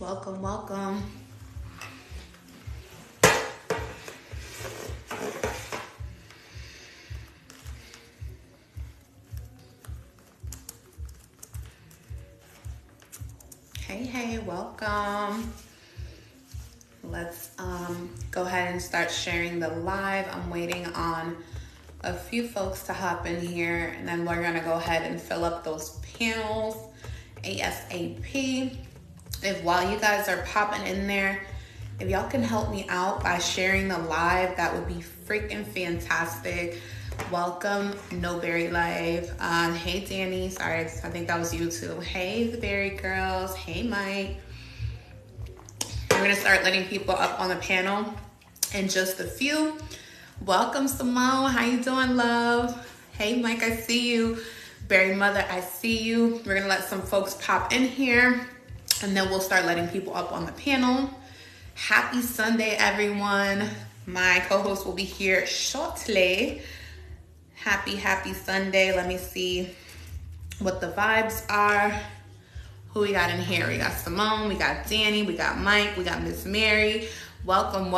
Welcome, welcome. Hey, welcome. Let's go ahead and start sharing the live. I'm waiting on a few folks to hop in here, and then we're gonna go ahead and fill up those panels ASAP. While you guys are popping in there, if y'all can help me out by sharing the live, that would be freaking fantastic. Welcome, No Berry Live. Hey Danny, sorry, I think that was you too. Hey the Berry Girls. Hey Mike. We're gonna start letting people up on the panel in just a few. Welcome Simone, how you doing, love? Hey Mike, I see you. Berry Mother, I see you. We're gonna let some folks pop in here, and then we'll start letting people up on the panel. Happy Sunday, everyone. My co-host will be here shortly. Happy Sunday. Let me see what the vibes are. Who we got in here? We got Simone, we got Danny, we got Mike, we got Miss Mary. Welcome.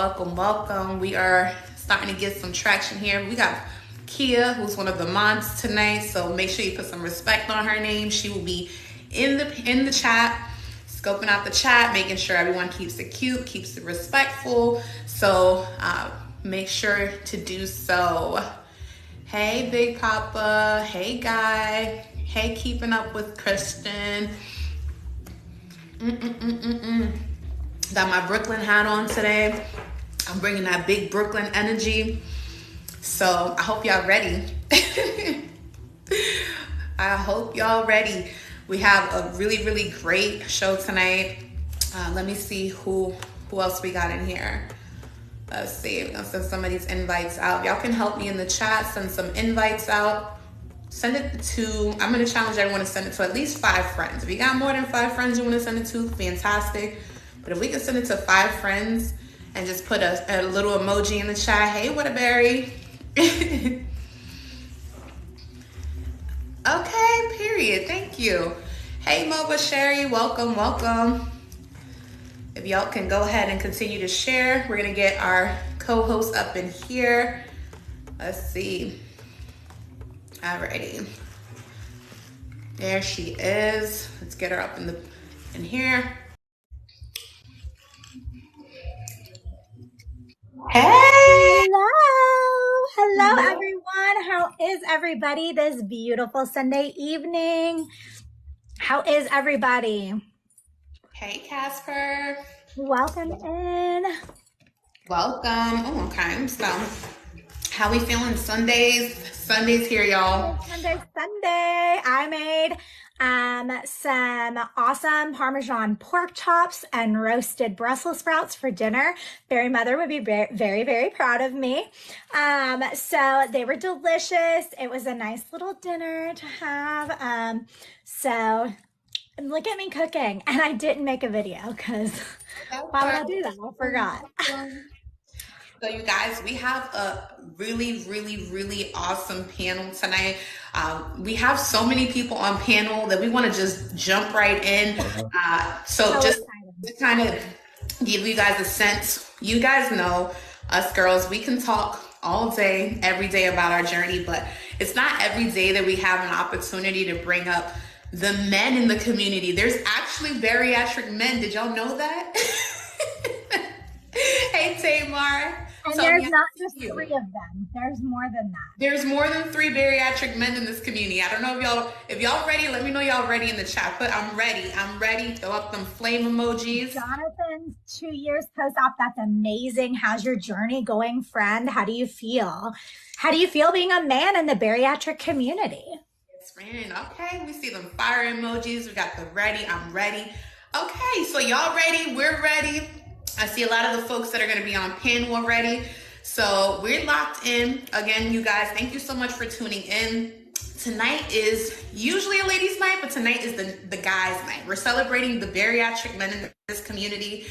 We are starting to get some traction here. We got Kia, who's one of the mods tonight, so make sure you put some respect on her name. She will be in the chat, scoping out the chat, making sure everyone keeps it cute, keeps it respectful. So make sure to do so. Hey, Big Papa. Hey, Guy. Hey, Keeping Up with Christian. Got my Brooklyn hat on today. I'm bringing that big Brooklyn energy. So I hope y'all ready. I hope y'all ready. We have a really great show tonight. Let me see who else we got in here. Let's see. I'm gonna send some of these invites out. Y'all can help me in the chat. Send some invites out. Send it to, I'm gonna challenge everyone to send it to at least 5 friends. If you got more than 5 friends you wanna send it to, fantastic. But if we can send it to 5 friends and just put a little emoji in the chat. Hey, what a berry. Okay, period. Thank you. Hey, Moba Sherry, welcome. If y'all can go ahead and continue to share, we're gonna get our co-host up in here. Let's see. Alrighty. There she is. Let's get her up in here. Hey! Hello everyone. How is everybody this beautiful Sunday evening? How is everybody? Hey, Casper. Welcome in. Welcome. Oh, okay. So, how we feeling? Sunday's here, y'all. Sunday. I made some awesome Parmesan pork chops and roasted Brussels sprouts for dinner. Berry Mother would be very proud of me. So they were delicious. It was a nice little dinner to have. So look at me cooking, and I didn't make a video because why would I do that? I forgot. So you guys, we have a really awesome panel tonight. We have so many people on panel that we want to just jump right in. So just to kind of give you guys a sense, you guys know us girls, we can talk all day, every day about our journey, but it's not every day that we have an opportunity to bring up the men in the community. There's actually bariatric men. Did y'all know that? Hey, Tamar. And there's not just 3 of them. There's more than that. There's more than 3 bariatric men in this community. I don't know if y'all ready. Let me know y'all ready in the chat. But I'm ready. Throw up them flame emojis. Jonathan's 2 years post-op. That's amazing. How's your journey going, friend? How do you feel? How do you feel being a man in the bariatric community? Yes, man. Okay, we see them fire emojis. We got the ready. I'm ready. Okay, so y'all ready? We're ready. I see a lot of the folks that are going to be on panel already. So we're locked in. Again, you guys, thank you so much for tuning in. Tonight is usually a ladies' night, but tonight is the guys' night. We're celebrating the bariatric men in this community.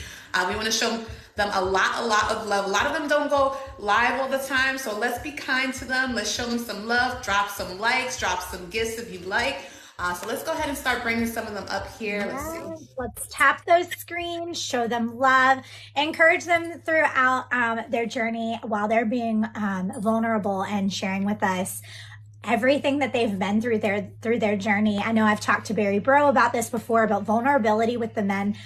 We want to show them a lot of love. A lot of them don't go live all the time, so let's be kind to them. Let's show them some love. Drop some likes, drop some gifts if you like. So let's go ahead and start bringing some of them up here. Let's see. Let's tap those screens, show them love, encourage them throughout their journey while they're being vulnerable and sharing with us everything that they've been through their journey. I know I've talked to Barry Bro about this before, about vulnerability with the men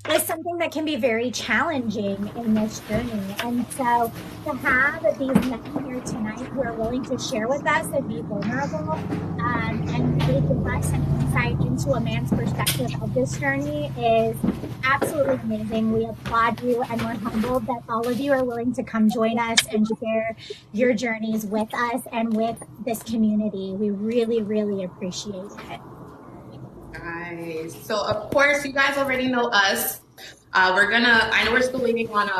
is something that can be very challenging in this journey. And so to have these men here tonight who are willing to share with us and be vulnerable and really give us an insight into a man's perspective of this journey is absolutely amazing. We applaud you and we're humbled that all of you are willing to come join us and share your journeys with us and with this community. We really, really appreciate it. Guys, so of course you guys already know us. I know we're still waiting on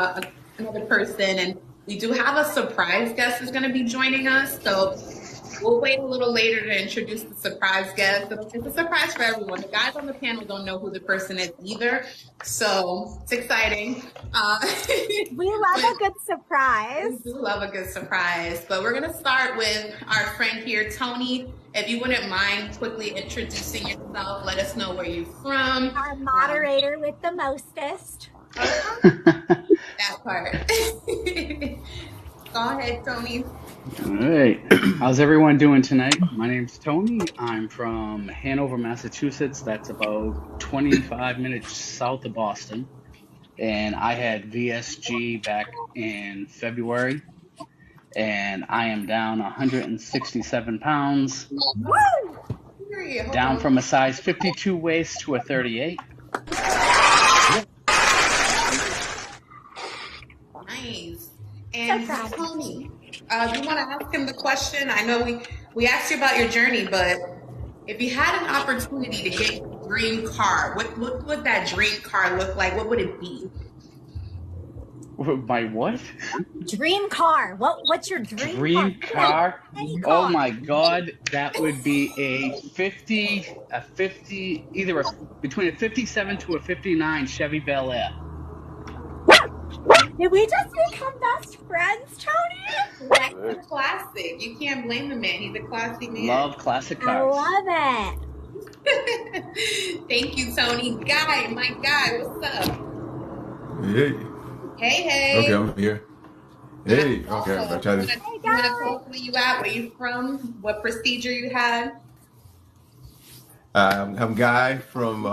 another person, and we do have a surprise guest who's going to be joining us. So we'll wait a little later to introduce the surprise guest. It's a surprise for everyone. The guys on the panel don't know who the person is either, so it's exciting. We love a good surprise. We do love a good surprise, but we're going to start with our friend here, Tony. If you wouldn't mind quickly introducing yourself, let us know where you're from. Our moderator with the mostest. That part. Go ahead, Tony. All right. How's everyone doing tonight? My name's Tony. I'm from Hanover, Massachusetts. That's about 25 minutes south of Boston. And I had VSG back in February. And I am down 167 pounds. Woo! Down from a size 52 waist to a 38. Nice. And Tony, you want to ask him the question? I know we asked you about your journey, but if you had an opportunity to get your dream car, what would that dream car look like? What would it be? My what? Dream car. What's your dream car? Oh my God, that would be between a 57 to a 59 Chevy Bel Air. Did we just become best friends, Tony? That's a classic. You can't blame the man. He's a classy man. Love classic cars. I love it. Thank you, Tony. My guy, what's up? Hey. Hey. Okay, I'm here. Hey. Okay, I'm trying to. You want to tell us where you at? Where you from? What procedure you had? I'm Guy from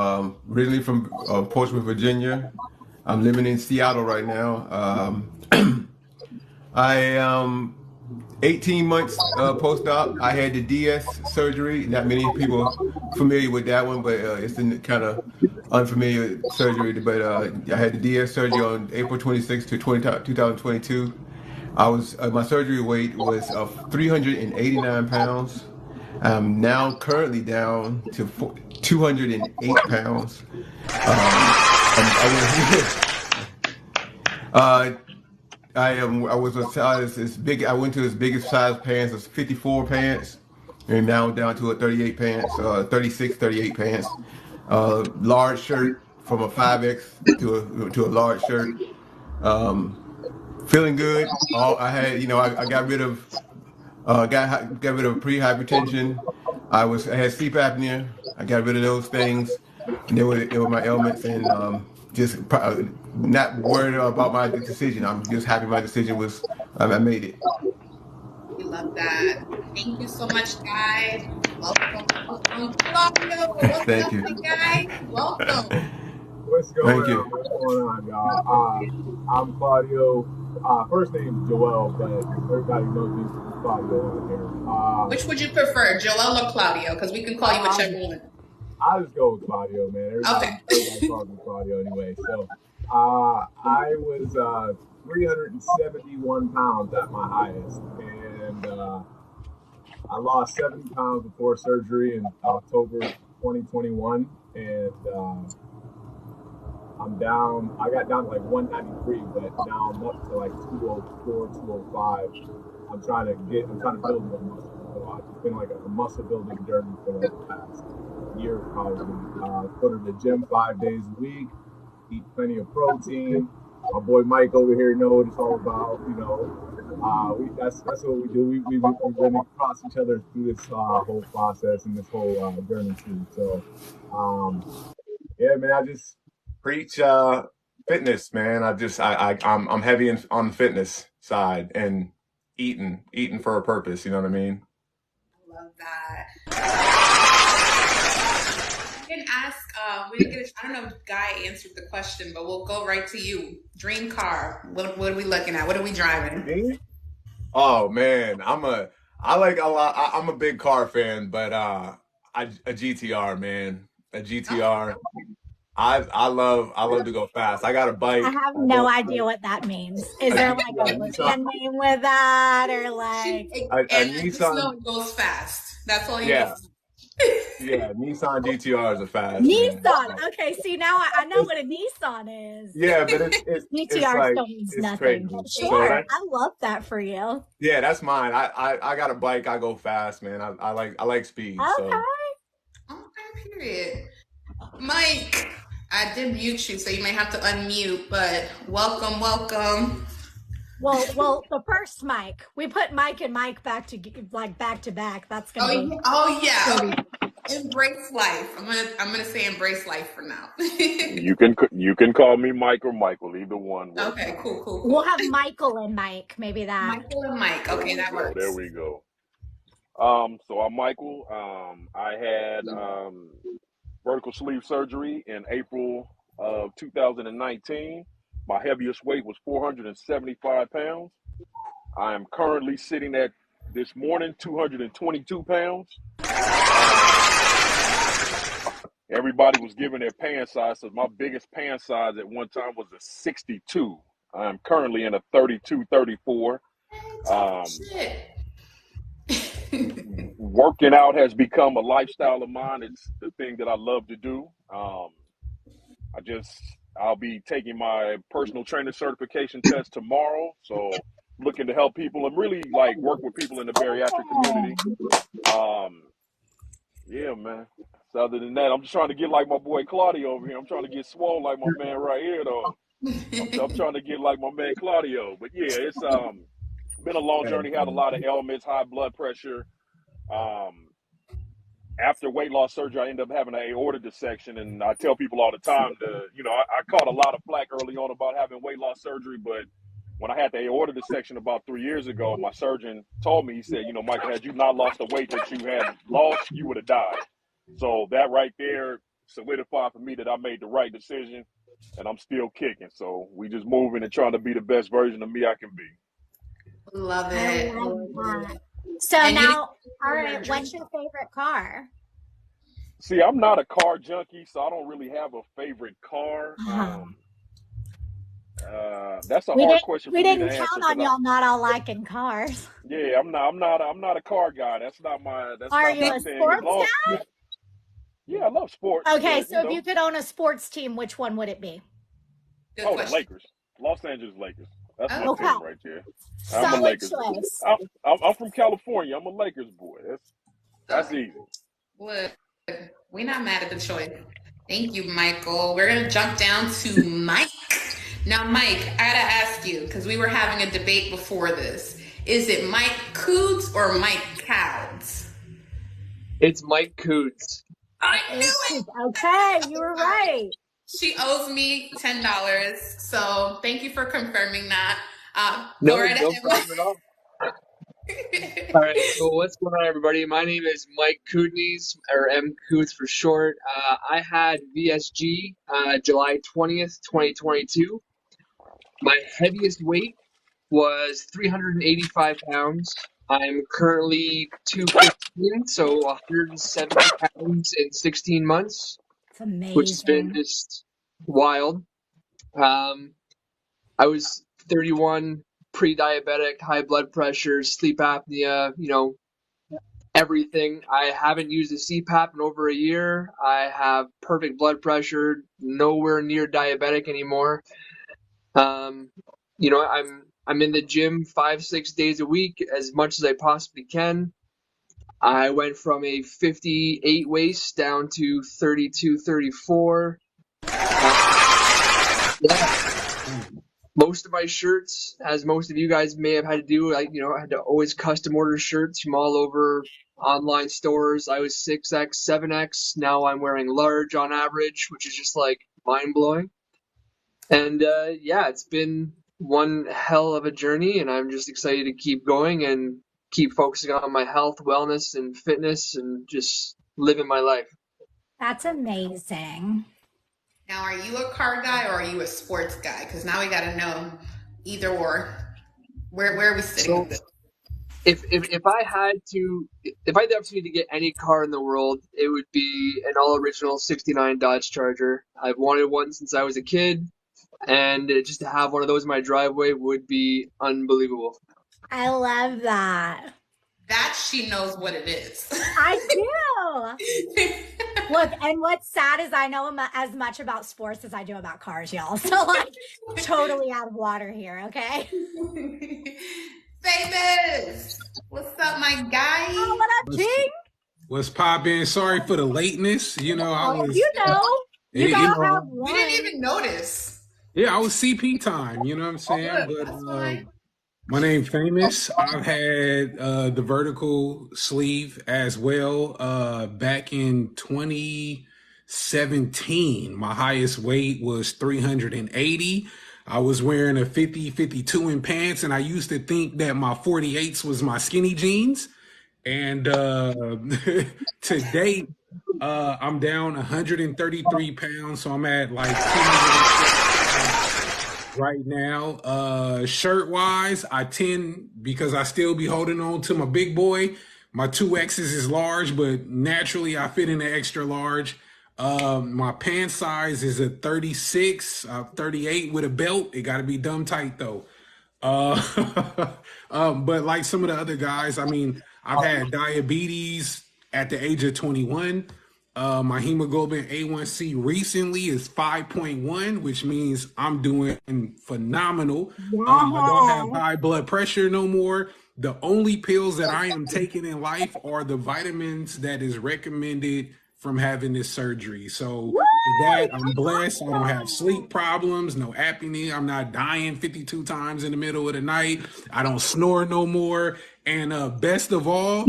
originally from Portsmouth, Virginia. I'm living in Seattle right now. I am 18 months post-op. I had the DS surgery. Not many people familiar with that one, but it's a kind of unfamiliar surgery. But I had the DS surgery on April 26th to 2022. My surgery weight was 389 pounds. I'm now currently down to 208 pounds. I was a size as big. I went to as big as size pants as 54 pants, and now I'm down to a 38 pants, 36, 38 pants. Large shirt from a 5X to a large shirt. Feeling good. I had, I got rid of got rid of pre-hypertension. I had sleep apnea. I got rid of those things. And they were my ailments, and just not worried about my decision. I'm just happy my decision was I made it. We love that. Thank you so much, Guy. Welcome. Thank you. Guy? Welcome. What's going on, y'all? I'm Claudio. First name is Joel, but everybody knows me as Claudio over here. Which would you prefer, Joel or Claudio? Because we can call you whichever one. I'll just go with Claudio, man. Everybody calls me Claudio anyway. So I was 371 pounds at my highest, and I lost 70 pounds before surgery in October 2021, and I'm down. I got down to like 193, but now I'm up to like 204, 205. I'm trying to build more muscle. So it's been like a muscle building journey for like the past year probably. Go to the gym 5 days a week, eat plenty of protein. My boy Mike over here knows what it's all about, That's what we do. We've been across each other through this whole process and this whole journey too. So, yeah, man, I just preach fitness, man. I'm heavy on the fitness side and eating for a purpose. You know what I mean? Love that. We didn't ask. We didn't get. I don't know if Guy answered the question, but we'll go right to you. Dream car. What are we looking at? What are we driving? Me? Oh man, I like a lot. I'm a big car fan, but a GTR, man, a GTR. I love to go fast. I got a I bike. have no idea what that means. Is there like a brand name with that, or like a And just know Nissan? it goes fast. That's all you need. Yeah, yeah. Nissan GTRs are fast. Man. Nissan? Okay, see now I know what a Nissan is. Yeah, but it's GTR like still means it's nothing. crazy. Sure, I love that for you. Yeah, that's mine. I got a bike. I go fast, man. I like speed. Okay. So Okay, period. Mike, I did mute you, so you may have to unmute, but welcome. Well, the first Mike. We put Mike and Mike back to back. That's gonna be. Oh yeah. Embrace life. I'm gonna say embrace life for now. You can call me Mike or Michael, either one. Okay, cool. We'll have Michael and Mike. Maybe that. Michael and Mike. Okay, that works. There we go. So I'm Michael. I had vertical sleeve surgery in April of 2019. My heaviest weight was 475 pounds. I am currently sitting at this morning 222 pounds. Everybody was giving their pant size, so my biggest pant size at one time was a 62. I'm currently in a 32, 34. Working out has become a lifestyle of mine. It's the thing that I love to do. I'll be taking my personal trainer certification test tomorrow. So looking to help people and really like work with people in the bariatric community. Yeah, man. So other than that, I'm just trying to get like my boy Claudio over here. I'm trying to get swole like my man right here, though. I'm trying to get like my man Claudio. But yeah, it's been a long journey. Had a lot of ailments, high blood pressure. After weight loss surgery, I ended up having an aorta dissection, and I tell people all the time I caught a lot of flack early on about having weight loss surgery, but when I had the aorta dissection about 3 years ago, my surgeon told me, he said, Michael, had you not lost the weight that you had lost, you would have died. So that right there solidified for me that I made the right decision, and I'm still kicking. So we just moving and trying to be the best version of me I can be. Love it. So and now, all right, what's your favorite car? See, I'm not a car junkie, so I don't really have a favorite car. That's a hard question for me to answer. We didn't count on y'all not all liking cars. Yeah, I'm not a car guy. That's not my. Are you a sports guy? Yeah, I love sports. Okay, so if you could own a sports team, which one would it be? Good the question. Lakers, Los Angeles Lakers. That's my team right there. Solid I'm a Lakers choice. I'm from California. I'm a Lakers boy. That's easy. Look, we're not mad at the choice. Thank you, Michael. We're gonna jump down to Mike. Now, Mike, I gotta ask you, because we were having a debate before this. Is it Mike Coots or Mike Couds? It's Mike Coots. I knew it! Okay, you were right. She owes me $10, so thank you for confirming that. No problem at all. All right, so what's going on, everybody? My name is Mike Kootnies, or M. Coots for short. I had VSG July 20th, 2022. My heaviest weight was 385 pounds. I'm currently 215, so 170 pounds in 16 months. It's amazing. Which has been just wild. I was 31, pre-diabetic, high blood pressure, sleep apnea, everything. I haven't used a CPAP in over a year. I have perfect blood pressure, nowhere near diabetic anymore. I'm in the gym 5-6 days a week, as much as I possibly can. I went from a 58 waist down to 32, 34. Most most of my shirts, as most of you guys may have had to do. I had to always custom order shirts from all over online stores. I was 6X, 7X. Now I'm wearing large on average, which is just like mind blowing. And yeah, it's been one hell of a journey, and I'm just excited to keep going and keep focusing on my health, wellness, and fitness, and just living my life. That's amazing. Now, are you a car guy or are you a sports guy? Because now we got to know either or. Where are we sitting with this? If I had the opportunity to get any car in the world, it would be an all original '69 Dodge Charger. I've wanted one since I was a kid, and just to have one of those in my driveway would be unbelievable. I love that. That she knows what it is. I do. Look, and what's sad is I know as much about sports as I do about cars, y'all. So like totally out of water here, okay? Famous. What's up, my guy? Oh, what up, King? What's poppin'? Sorry for the lateness. You gotta have one. We didn't even notice. Yeah, I was CP time. You know what I'm saying? But my name's Famous. I've had the vertical sleeve as well. Back in 2017, my highest weight was 380. I was wearing a 52 in pants, and I used to think that my 48s was my skinny jeans. And to date, I'm down 133 pounds, so I'm at like 206 right now. Shirt wise, I tend, because I still be holding on to my big boy. My 2Xs is large, but naturally I fit in an extra large. My pant size is a 36, 38 with a belt. It got to be dumb tight though. But like some of the other guys, I mean, I've had diabetes at the age of 21. My hemoglobin A1C recently is 5.1, which means I'm doing phenomenal. I don't have high blood pressure no more. The only pills that I am taking in life are the vitamins that is recommended from having this surgery. So with that, I'm blessed. I don't have sleep problems, no apnea. I'm not dying 52 times in the middle of the night. I don't snore no more. And best of all,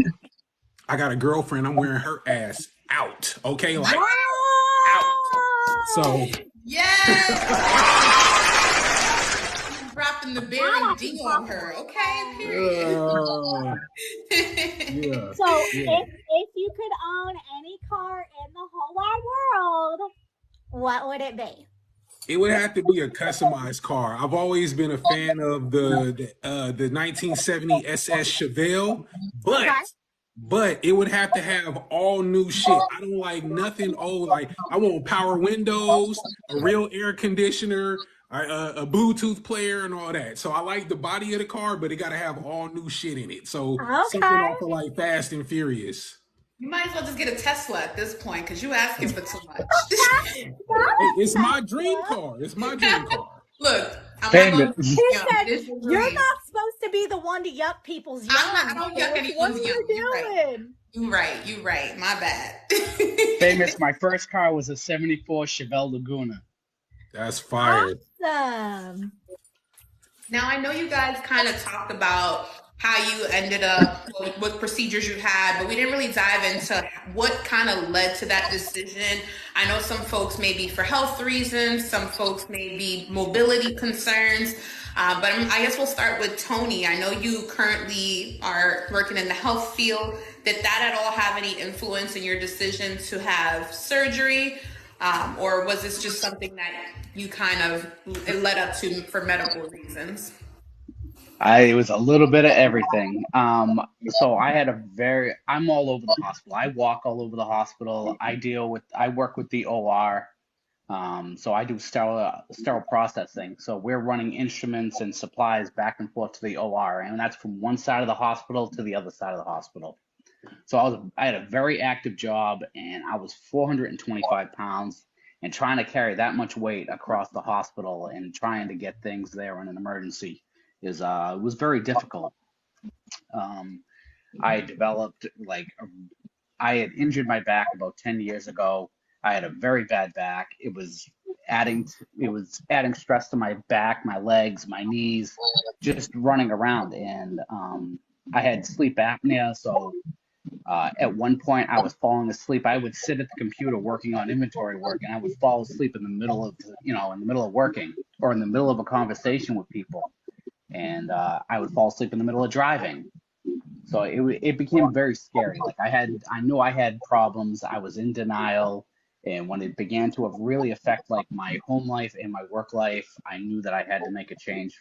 I got a girlfriend. I'm wearing her ass out. Okay, like out. So dropping the Barry D on her. Okay, period. So if you could own any car in the whole wide world, what would it be? It would have to be a customized car. I've always been a fan of the 1970 SS Chevelle, but it would have to have all new shit. I don't like nothing old. Like I want power windows, a real air conditioner, a Bluetooth player, and all that. So I like the body of the car, but it got to have all new shit in it. So something off of like Fast and Furious. You might as well just get a Tesla at this point because you asking for too much. It's my dream car. It's my dream car. Look, you're not supposed to be the one to yuck people's yum. I don't yuck anyone's yum. You right. My bad. Famous, my first car was a 74 Chevelle Laguna. That's fire. Awesome. Now, I know you guys kind of talked about how you ended up, what procedures you had, but we didn't really dive into what kind of led to that decision. I know some folks may be for health reasons, some folks may be mobility concerns, but I guess we'll start with Tony. I know you currently are working in the health field. Did that at all have any influence in your decision to have surgery? Or was this just something that you kind of led up to for medical reasons? It was a little bit of everything. So I'm all over the hospital. I walk all over the hospital. I work with the OR. So I do sterile processing. So we're running instruments and supplies back and forth to the OR, and that's from one side of the hospital to the other side of the hospital. So I had a very active job, and I was 425 pounds, and trying to carry that much weight across the hospital and trying to get things there in an emergency was very difficult. I had injured my back about 10 years ago. I had a very bad back. It was adding stress to my back, my legs, my knees, just running around. And I had sleep apnea, so at one point, I was falling asleep. I would sit at the computer working on inventory work, and I would fall asleep in the middle of, in the middle of working or in the middle of a conversation with people, and I would fall asleep in the middle of driving. So it became very scary. Like I knew I had problems. I was in denial, and when it began to really affect like my home life and my work life, I knew that I had to make a change.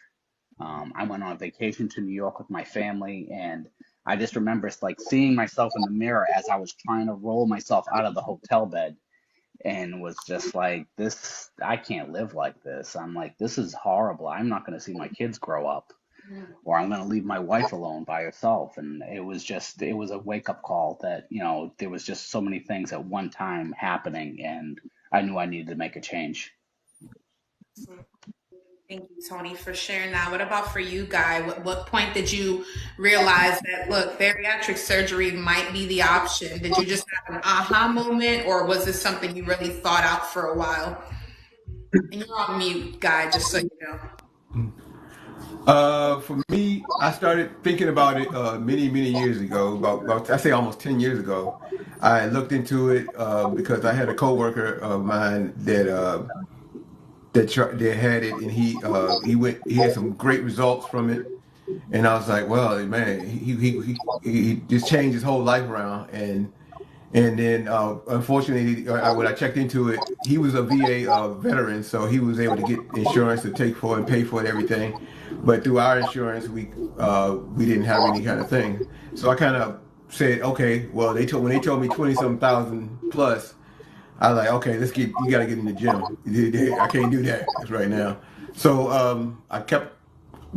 I went on a vacation to New York with my family, and I just remember like seeing myself in the mirror as I was trying to roll myself out of the hotel bed, and was just like, this, I can't live like this. I'm like, this is horrible. I'm not going to see my kids grow up, or I'm going to leave my wife alone by herself. And it was a wake up call that, there was just so many things at one time happening, and I knew I needed to make a change. Thank you, Tony, for sharing that. What about for you, Guy? What point did you realize that, look, bariatric surgery might be the option? Did you just have an aha moment, or was this something you really thought out for a while? And you're on mute, Guy, just so you know. For me, I started thinking about it many years ago. About I say almost 10 years ago. I looked into it because I had a coworker of mine that had it, and he had some great results from it. And I was like, well, man, he just changed his whole life around. And then, unfortunately, when I checked into it, he was a VA veteran, so he was able to get insurance to take for and pay for it, everything. But through our insurance, we didn't have any kind of thing. So I kind of said, okay, well, when they told me 20-some thousand plus, I was like, okay, you got to get in the gym. I can't do that right now. So I kept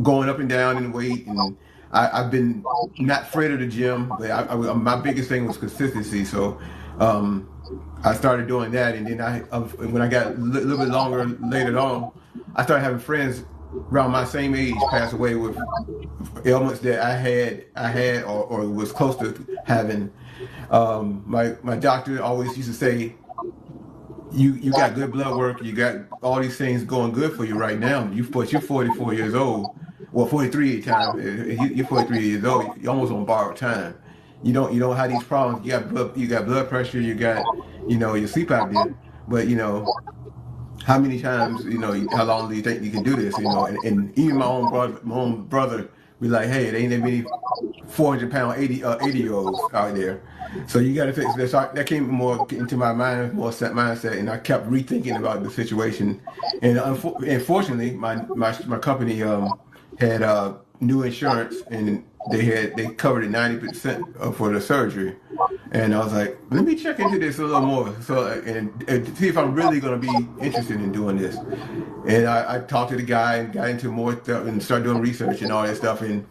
going up and down in weight, and I've been not afraid of the gym, but my biggest thing was consistency. So I started doing that, and then when I got a little bit longer later on, I started having friends around my same age pass away with ailments that I had or was close to having. My doctor always used to say, you got good blood work, you got all these things going good for you right now. You're 44 years old, well 43 at the time. You're 43 years old. You're almost on borrowed time. You don't have these problems. You got blood pressure. You got your sleep apnea. But how many times how long do you think you can do this? And even my own brother be like, hey, it ain't that many 400-pound 80-year-olds out there. So you got to fix this. So that came more into my mind, more set mindset, and I kept rethinking about the situation. And unfortunately, my company had new insurance, and they covered it 90% for the surgery. And I was like, let me check into this a little more, and see if I'm really going to be interested in doing this. And I talked to the guy and got into more stuff and started doing research and all that stuff. And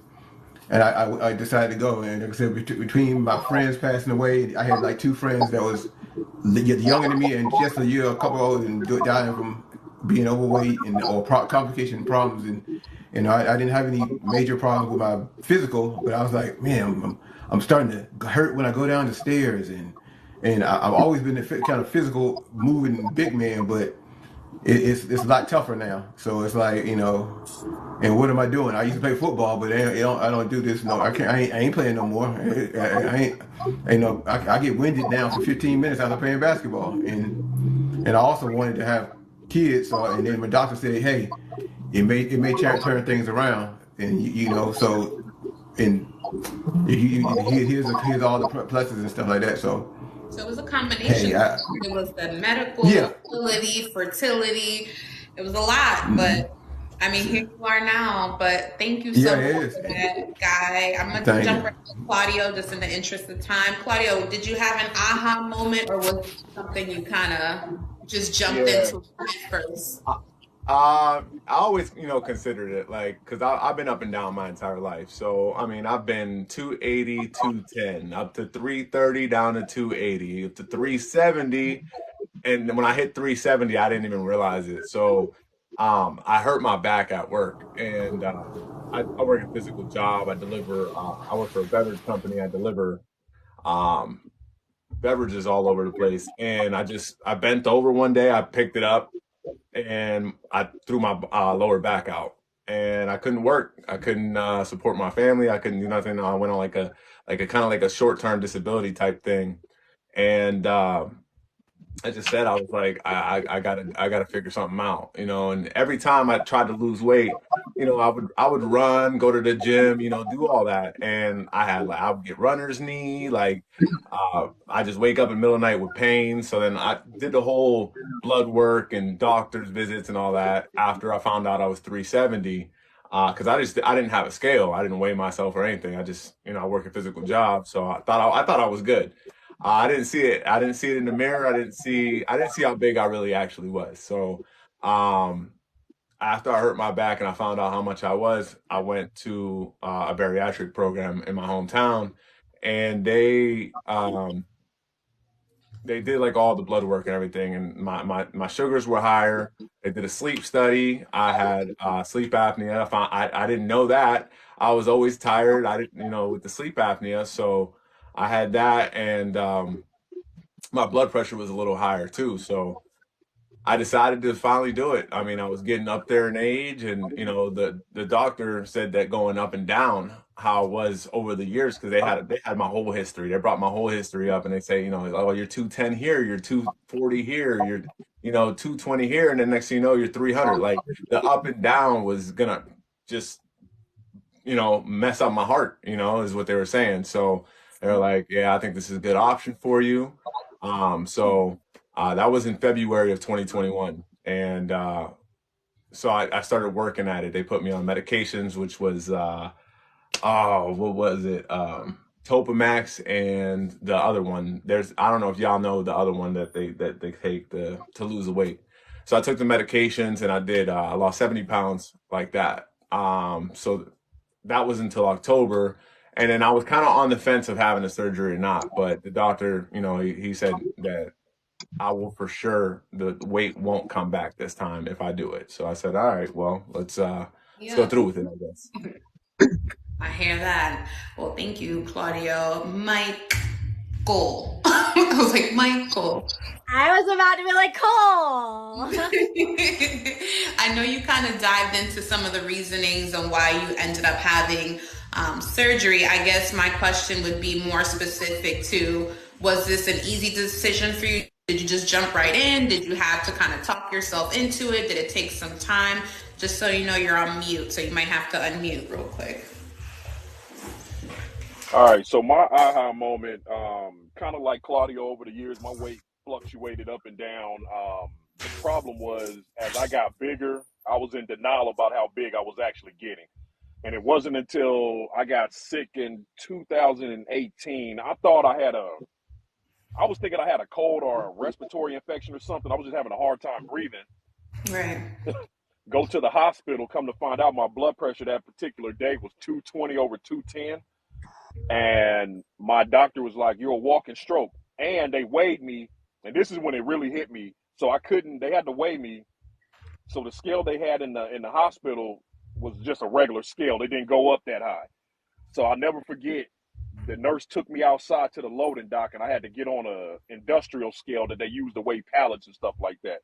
I decided to go. And like I said, between my friends passing away, I had like two friends that was younger than me and just a couple older, and dying from being overweight or complication problems. And I didn't have any major problems with my physical, but I was like, man, I'm starting to hurt when I go down the stairs. And I've always been a kind of physical, moving big man, but it's a lot tougher now. So it's like, and what am I doing? I used to play football, but I don't do this. No, I can't. I ain't playing no more. I get winded down for 15 minutes after playing basketball, and I also wanted to have kids. So, and then my doctor said, hey, it may turn things around, and so, and here's all the pluses and stuff like that. So it was a combination. It was the medical, fertility. It was a lot, but I mean, here you are now. But thank you so much for that, Guy. I'm gonna jump right to Claudio, just in the interest of time. Claudio, did you have an aha moment, or was it something you kind of just jumped into first? I always, considered it because I've been up and down my entire life. So, I mean, I've been 280, 210, up to 330, down to 280, up to 370. And when I hit 370, I didn't even realize it. So, I hurt my back at work, and I work a physical job. I work for a beverage company. I deliver beverages all over the place. And I bent over one day, I picked it up, and I threw my lower back out, and I couldn't work. I couldn't support my family. I couldn't do nothing. I went on like a kind of like a short-term disability type thing, and I just said, I was like, I gotta figure something out, you know. And every time I tried to lose weight, you know, I would run, go to the gym, you know, do all that, and I would get runner's knee, like I just wake up in the middle of the night with pain. So then I did the whole blood work and doctor's visits and all that after I found out I was 370. Because I didn't have a scale, I didn't weigh myself or anything. I just, you know, I work a physical job, so I thought I was good. I didn't see it. I didn't see it in the mirror. I didn't see how big I really actually was. So, um, after I hurt my back and I found out how much I was, I went to a bariatric program in my hometown, and they did like all the blood work and everything, and my sugars were higher. They did a sleep study. I had sleep apnea. I didn't know that. I was always tired. I didn't, you know, with the sleep apnea, so I had that, and my blood pressure was a little higher too. So I decided to finally do it. I mean, I was getting up there in age, and you know, the doctor said that going up and down how it was over the years, because they had my whole history. They brought my whole history up, and they say, you know, oh, you're 210 here, you're 240 here, you're, you know, 220 here, and then next thing you know, you're 300. Like the up and down was gonna just, you know, mess up my heart, you know, is what they were saying. So they're like, yeah, I think this is a good option for you. So that was in February of 2021. And so I started working at it. They put me on medications, which was, what was it? Topamax, and the other one. I don't know if y'all know the other one that they take to lose the weight. So I took the medications, and I lost 70 pounds like that. So that was until October. And then I was kind of on the fence of having a surgery or not. But the doctor, you know, he said that I will for sure, the weight won't come back this time if I do it. So I said, all right, well, let's go Yeah, through with it, I guess. I hear that. Well, thank you, Claudio. Michael. I was like, Michael. I was about to be like, Cole. I know you kind of dived into some of the reasonings on why you ended up having surgery. I guess my question would be more specific to, was this an easy decision for you? Did you just jump right in? Did you have to kind of talk yourself into it? Did it take some time? Just so you know, you're on mute, so you might have to unmute real quick. All right, so my aha moment, kind of like Claudio over the years, my weight fluctuated up and down. The problem was, as I got bigger, I was in denial about how big I was actually getting. And it wasn't until I got sick in 2018, I was thinking I had a cold or a respiratory infection or something. I was just having a hard time breathing. Right. Go to the hospital, come to find out my blood pressure that particular day was 220 over 210. And my doctor was like, you're a walking stroke. And they weighed me, and this is when it really hit me. So they had to weigh me. So the scale they had in the hospital was just a regular scale. They didn't go up that high. So I'll never forget, the nurse took me outside to the loading dock, and I had to get on a industrial scale that they use to weigh pallets and stuff like that.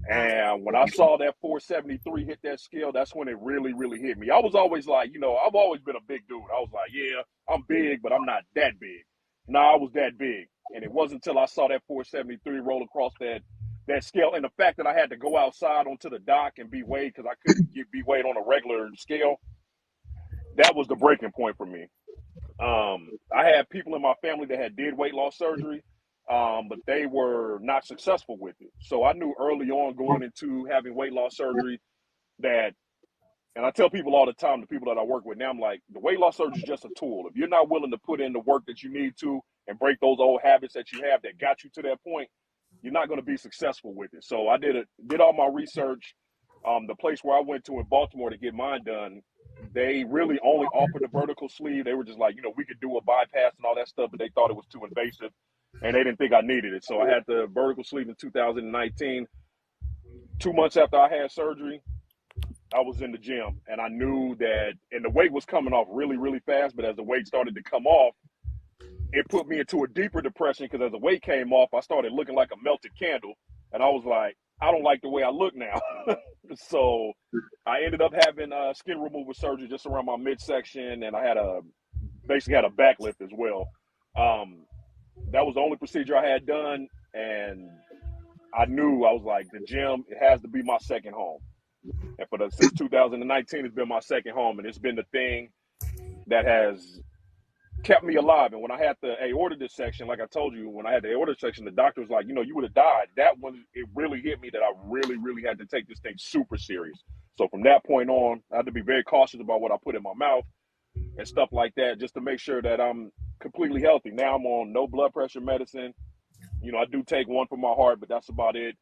And when I saw that 473 hit that scale, that's when it really, really hit me. I was always like, you know, I've always been a big dude. I was like, yeah, I'm big, but I'm not that big. No, I was that big. And it wasn't until I saw that 473 roll across that scale, and the fact that I had to go outside onto the dock and be weighed because I couldn't be weighed on a regular scale, that was the breaking point for me. I had people in my family that did weight loss surgery, but they were not successful with it. So I knew early on going into having weight loss surgery that, and I tell people all the time, the people that I work with now, I'm like, the weight loss surgery is just a tool. If you're not willing to put in the work that you need to and break those old habits that you have that got you to that point, you're not going to be successful with it. So I did all my research. The place where I went to in Baltimore to get mine done, they really only offered the vertical sleeve. They were just like, you know, we could do a bypass and all that stuff, but they thought it was too invasive and they didn't think I needed it. So I had the vertical sleeve in 2019. 2 months after I had surgery, I was in the gym, and I knew that, and the weight was coming off really, really fast, but as the weight started to come off, it put me into a deeper depression because as the weight came off, I started looking like a melted candle. And I was like, I don't like the way I look now. So I ended up having skin removal surgery just around my midsection, and I had basically had a back lift as well. That was the only procedure I had done, and I knew, I was like, the gym, it has to be my second home. And since 2019, it's been my second home, and it's been the thing that has kept me alive. And when I had the aorta dissection, like I told you, when I had the aorta dissection, the doctor was like, you know, you would have died. That one, it really hit me that I really, really had to take this thing super serious. So from that point on, I had to be very cautious about what I put in my mouth and stuff like that, just to make sure that I'm completely healthy. Now I'm on no blood pressure medicine. You know, I do take one for my heart, but that's about it.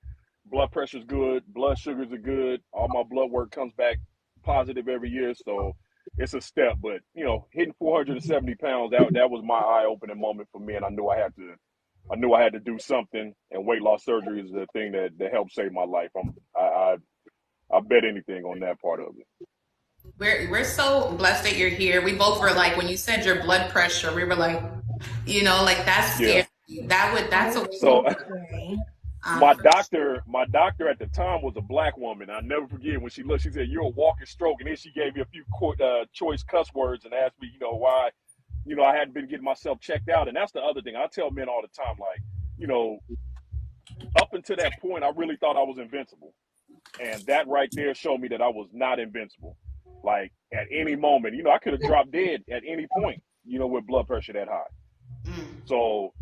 Blood pressure's good. Blood sugars are good. All my blood work comes back positive every year. So it's a step, but you know, hitting 470 pounds, that was my eye-opening moment for me, and I knew I had to do something. And weight loss surgery is the thing that helped save my life. I bet anything on that part of it. We're so blessed that you're here. We both were like, when you said your blood pressure, we were like, you know, like that's scary. Yeah. That's a so. My doctor at the time was a black woman. I'll never forget when she looked, she said, "You're a walking stroke." And then she gave me a few choice cuss words and asked me, you know, why, you know, I hadn't been getting myself checked out. And that's the other thing. I tell men all the time, like, you know, up until that point, I really thought I was invincible. And that right there showed me that I was not invincible. Like at any moment, you know, I could have dropped dead at any point, you know, with blood pressure that high. So,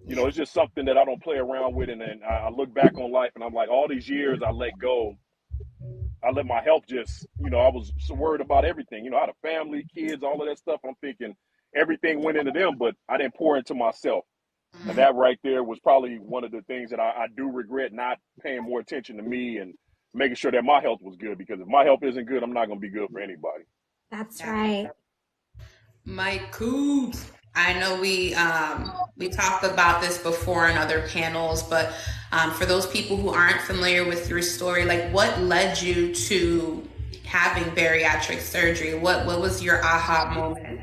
you know, it's just something that I don't play around with. And then I look back on life and I'm like, all these years I let go. I let my health just, you know, I was so worried about everything. You know, I had a family, kids, all of that stuff. I'm thinking everything went into them, but I didn't pour into myself. And that right there was probably one of the things that I do regret, not paying more attention to me and making sure that my health was good. Because if my health isn't good, I'm not going to be good for anybody. That's right. Mike Coops. I know we talked about this before in other panels, but for those people who aren't familiar with your story, like what led you to having bariatric surgery? What was your aha moment?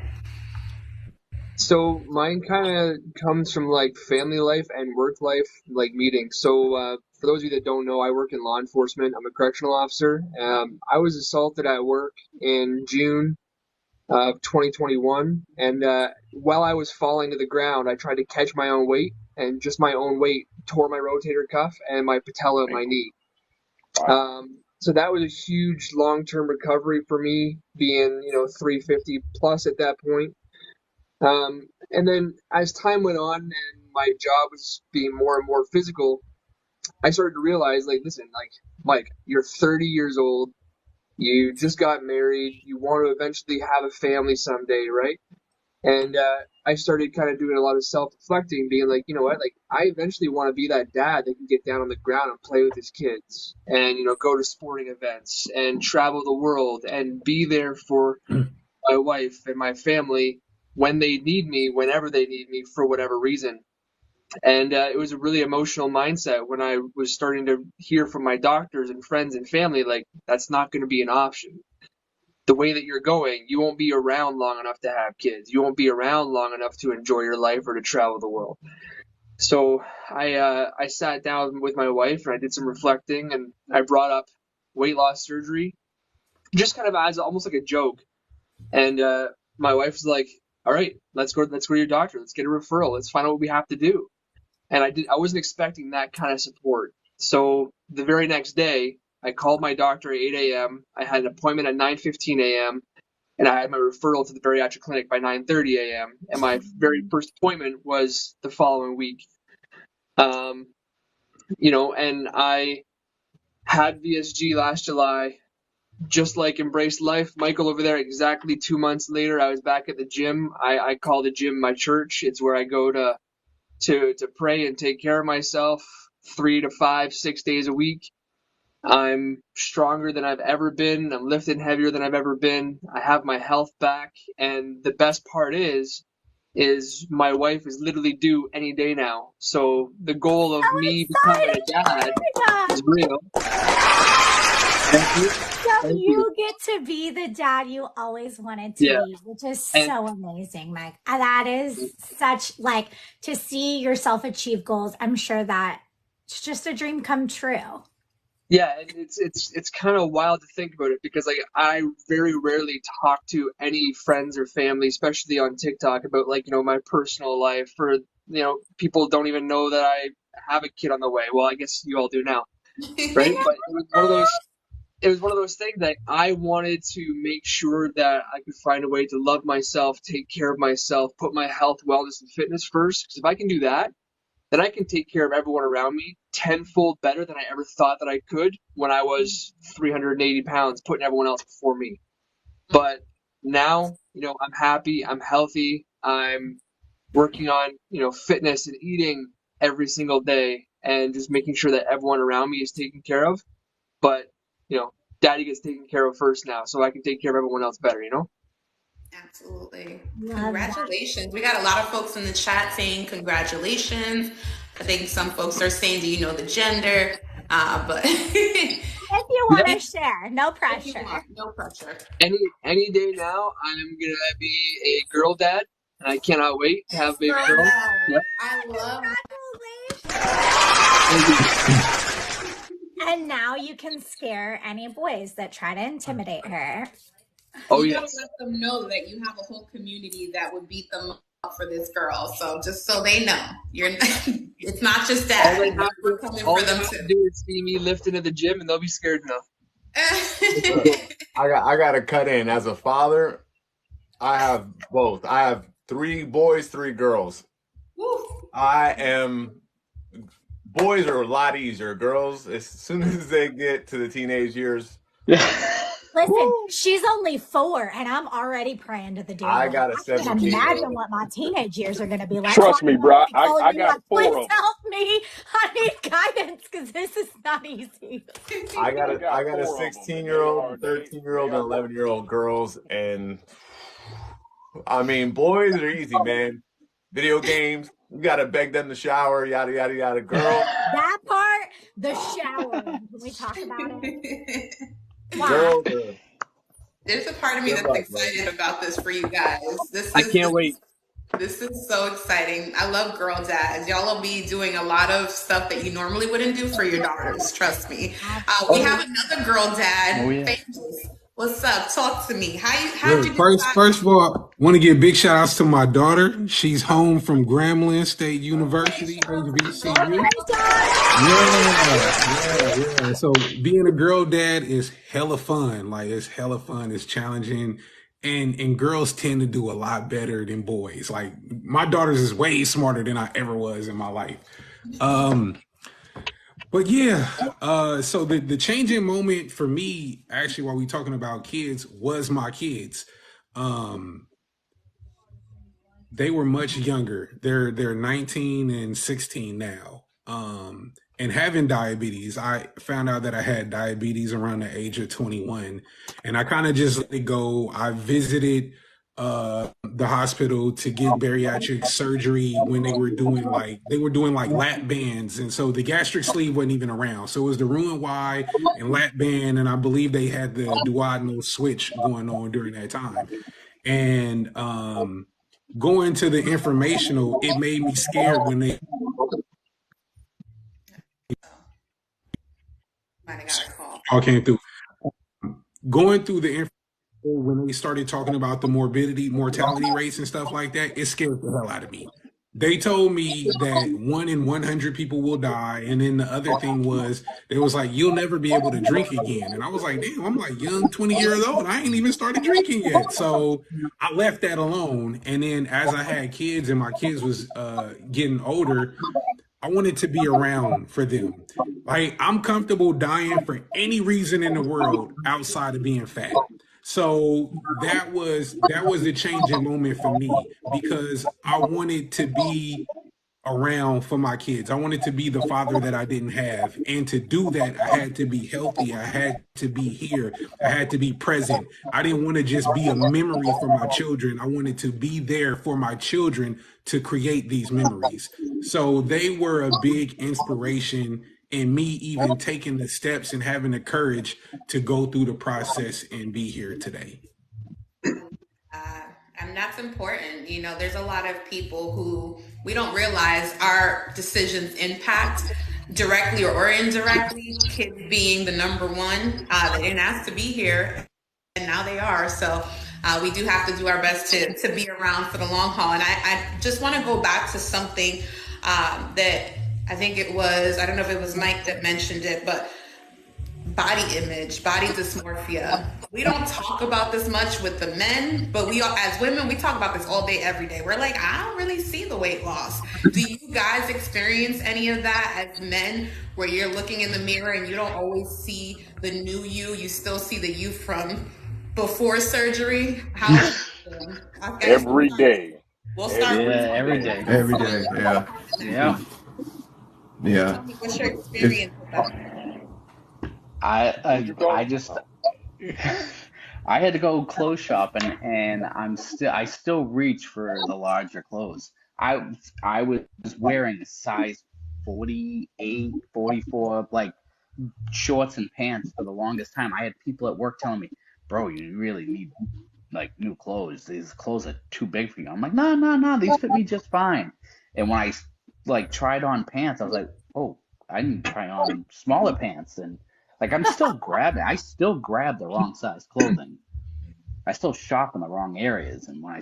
So mine kind of comes from like family life and work life, like meetings. So for those of you that don't know, I work in law enforcement. I'm a correctional officer. I was assaulted at work in June of 2021, and while I was falling to the ground, I tried to catch my own weight, and just my own weight tore my rotator cuff and my patella of my knee. So that was a huge long-term recovery for me, being 350 plus at that point. And then as time went on and my job was being more and more physical, I started to realize, like, listen, like, Mike, you're 30 years old. You just got married. You want to eventually have a family someday, right? And I started kind of doing a lot of self-reflecting, being like, you know what? Like, I eventually want to be that dad that can get down on the ground and play with his kids and, go to sporting events and travel the world and be there for my wife and my family when they need me, whenever they need me, for whatever reason. And it was a really emotional mindset when I was starting to hear from my doctors and friends and family, like, that's not going to be an option. The way that you're going, you won't be around long enough to have kids. You won't be around long enough to enjoy your life or to travel the world. So I sat down with my wife and I did some reflecting, and I brought up weight loss surgery, just kind of as almost like a joke. And my wife was like, all right, let's go to your doctor. Let's get a referral. Let's find out what we have to do. And I wasn't expecting that kind of support. So the very next day, I called my doctor at 8 a.m. I had an appointment at 9:15 a.m. and I had my referral to the bariatric clinic by 9:30 a.m. And my very first appointment was the following week. And I had VSG last July. Just like Embrace Life, Michael over there, exactly 2 months later, I was back at the gym. I call the gym my church. It's where I go to pray and take care of myself 3 to 5, 6 days a week. I'm stronger than I've ever been. I'm lifting heavier than I've ever been. I have my health back. And the best part is my wife is literally due any day now. So the goal of me becoming a dad is real. Thank you. So you get to be the dad you always wanted to be, which is so amazing, Mike. That is such like to see yourself achieve goals. I'm sure that it's just a dream come true. Yeah, and it's kind of wild to think about it because like I very rarely talk to any friends or family, especially on TikTok, about like, my personal life, or people don't even know that I have a kid on the way. Well, I guess you all do now, right? But it was one of those things that I wanted to make sure that I could find a way to love myself, take care of myself, put my health, wellness, and fitness first. Because if I can do that, then I can take care of everyone around me tenfold better than I ever thought that I could when I was 380 pounds, putting everyone else before me. But now, I'm happy, I'm healthy, I'm working on, fitness and eating every single day and just making sure that everyone around me is taken care of. But, daddy gets taken care of first now, so I can take care of everyone else better, Absolutely. Love Congratulations. We got a lot of folks in the chat saying congratulations. I think some folks are saying, do you know the gender? But if you want to share, no pressure. No pressure. Any day now, I'm gonna be a girl dad, and I cannot wait to have a baby girl. Yep. I love And now you can scare any boys that try to intimidate her. Oh, you gotta let them know that you have a whole community that would beat them up for this girl. So just so they know, it's not just that. All they have to do is see me lifting at the gym, and they'll be scared enough. I gotta cut in. As a father, I have both. I have 3 boys, 3 girls. Woo. Boys are a lot easier. Girls, as soon as they get to the teenage years. Listen, she's only 4, and I'm already praying to the dear I Lord. got a 17. I can imagine what my teenage years are going to be like. Trust me, bro. I got 4 please of them. help me. I need guidance because this is not easy. I got a 16-year-old, a 13-year-old, and 11-year-old girls, and I mean, boys are easy, man. Video games, you gotta beg them to shower, yada yada yada. Girls, that part, the shower. Can we talk about it? Wow. There's a part of me that's excited about this for you guys. I can't wait. This is so exciting. I love girl dads. Y'all will be doing a lot of stuff that you normally wouldn't do for your daughters. Trust me. We have another girl dad. Oh, yeah. What's up? Talk to me. How did you first of all, want to give big shout outs to my daughter. She's home from Grambling State University, HBCU. Yeah. So being a girl dad is hella fun. Like, it's hella fun. It's challenging. And girls tend to do a lot better than boys. Like, my daughter's is way smarter than I ever was in my life. But yeah, so the changing moment for me, actually, while we talking about kids, was my kids. They were much younger. They're 19 and 16 now. And having diabetes, I found out that I had diabetes around the age of 21, and I kind of just let it go. I visited the hospital to get bariatric surgery when they were doing like lap bands, and so the gastric sleeve wasn't even around. So it was the Roux-en-Y and lap band, and I believe they had the duodenal switch going on during that time. And going to the informational, it made me scared when they all came through. Going through the information, when they started talking about the mortality rates and stuff like that, it scared the hell out of me. They told me that 1 in 100 people will die. And then the other thing was, it was like, you'll never be able to drink again. And I was like, damn, I'm like young, 20 years old. I ain't even started drinking yet. So I left that alone. And then as I had kids and my kids was getting older, I wanted to be around for them. Like, I'm comfortable dying for any reason in the world outside of being fat. So that was the changing moment for me, because I wanted to be around for my kids. I wanted to be the father that I didn't have. And to do that, I had to be healthy. I had to be here. I had to be present. I didn't want to just be a memory for my children. I wanted to be there for my children to create these memories. So they were a big inspiration and me even taking the steps and having the courage to go through the process and be here today. And that's important. You know, there's a lot of people who we don't realize our decisions impact directly or indirectly. Kids being the number one, they didn't ask to be here, and now they are. So we do have to do our best to be around for the long haul. And I just want to go back to something that I think it was, I don't know if it was Mike that mentioned it, but body image, body dysmorphia. We don't talk about this much with the men, but we all, as women, we talk about this all day, every day. We're like, I don't really see the weight loss. Do you guys experience any of that as men, where you're looking in the mirror and you don't always see the new you? You still see the you from before surgery? How? Every day. We'll start with every day. Every day, yeah. Yeah. Yeah. What's your experience with that? I just I had to go clothes shopping, and I still reach for the larger clothes. I was wearing a size 48, 44, like shorts and pants for the longest time. I had people at work telling me, "Bro, you really need like new clothes. These clothes are too big for you." I'm like, no, these fit me just fine. And when I like tried on pants, I was like, oh, I need to try on smaller pants. And like I still grab the wrong size clothing. I still shop in the wrong areas. And when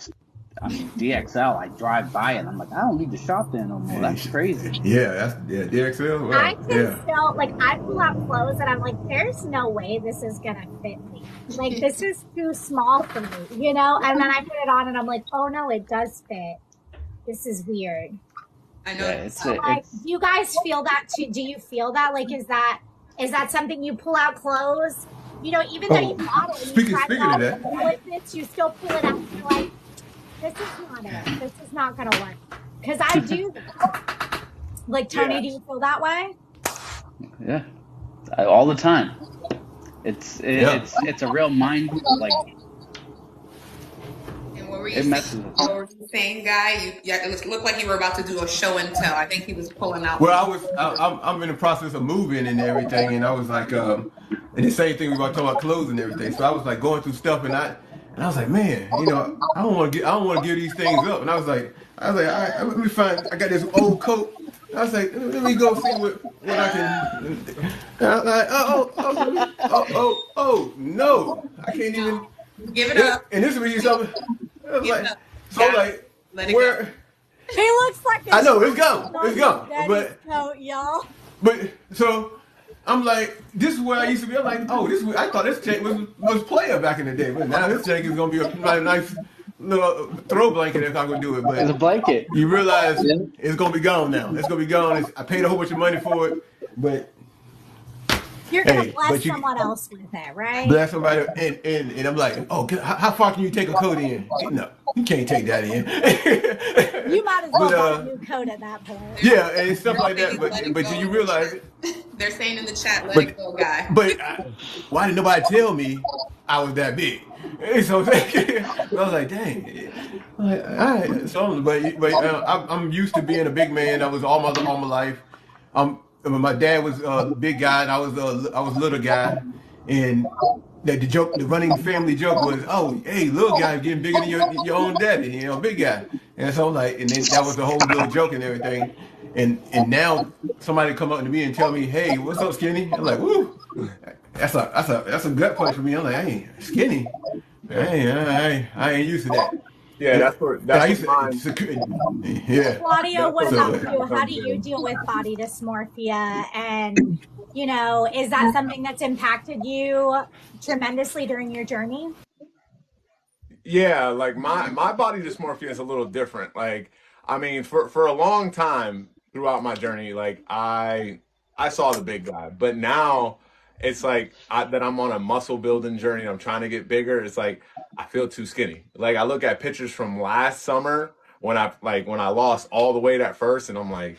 I mean DXL, I drive by it and I'm like, I don't need to shop there no more. That's crazy. Yeah, DXL. Well, I can still, like, I pull out clothes and I'm like, there's no way this is gonna fit me. Like, this is too small for me, you know? And then I put it on and I'm like, oh no, it does fit. This is weird. I know. Yeah, So, like, do you guys feel that too? Do you feel that? Like, is that something you pull out clothes? You know, even though you model, speaking of that, you still pull it out and you're like, this is not it. This is not gonna work. Because I do that. Like, Tony, do you feel that way? Yeah, all the time. It's a real mind, like. And what were you saying, Guy? It looked like you were about to do a show and tell. I think he was pulling out. Well, I'm in the process of moving and everything, and I was like, and the same thing we were talking about clothes and everything. So I was like going through stuff, and I was like, man, you know, I don't want to give these things up. And I was like, all right, let me find. I got this old coat. I was like, let me go see what I can. And I was like, oh, no, I can't even. Give it up. And this is something. I was like, let it where? Go. He looks like I know it's gone. It's gone. Coat, y'all. But so I'm like, this is where I used to be. I'm like, oh, I thought this jank was player back in the day, but now this jank is gonna be a nice little throw blanket if I'm gonna do it. But it's a blanket. You realize it's gonna be gone now. It's gonna be gone. I paid a whole bunch of money for it, but you're gonna bless someone else with it, right? Bless somebody, and I'm like, oh, how far can you take a coat in? No, you can't take that in. You might as well buy a new coat at that point. Yeah, and stuff like that. But do you realize it? They're saying in the chat, let it go, Guy. But why did nobody tell me I was that big? So I was like, dang. I'm like, all right. So, but I'm used to being a big man. I was all my life. My dad was a big guy, and I was a little guy, and the running family joke was, oh, hey, little guy getting bigger than your own daddy, you know, big guy. And so like, and then that was the whole little joke and everything. And now somebody come up to me and tell me, hey, what's up, skinny? I'm like, woo, that's a gut punch for me. I'm like, hey, skinny, I ain't used to that. Yeah, that's mine. Yeah. Claudio, what about you? How do you deal with body dysmorphia? And, you know, is that something that's impacted you tremendously during your journey? Yeah, like my body dysmorphia is a little different. Like, I mean, for a long time throughout my journey, like I saw the big guy, but now it's like that I'm on a muscle building journey. I'm trying to get bigger. It's like I feel too skinny. Like I look at pictures from last summer when I lost all the weight at first, and I'm like,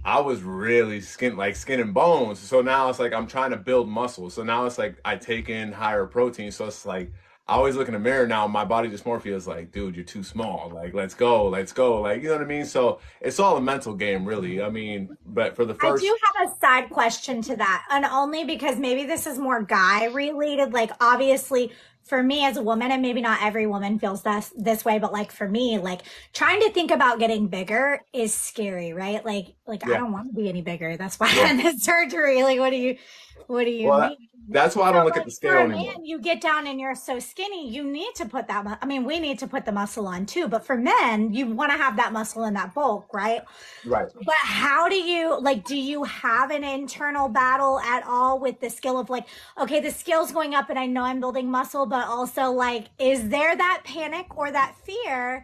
I was really skin and bones. So now it's like I'm trying to build muscle. So now it's like I take in higher protein. So it's like I always look in the mirror now. My body dysmorphia is like, dude, you're too small. Like, let's go, let's go. Like, you know what I mean? So it's all a mental game, really. I mean, but for the I do first, have a side question to that, and only because maybe this is more guy related. Like, obviously, for me as a woman, and maybe not every woman feels this way, but like for me, like trying to think about getting bigger is scary, right? Like I yeah, don't want to be any bigger. That's why I yeah. had this surgery. Like, what do you Well, mean? that's why I So, don't look at like, the for scale a anymore. man, you get down and you're so skinny, you need to put that. I mean, we need to put the muscle on too. But for men, you want to have that muscle and that bulk, right? Right. But how do you like, do you have an internal battle at all with the skill of like, okay, the skill's going up and I know I'm building muscle, but also like, is there that panic or that fear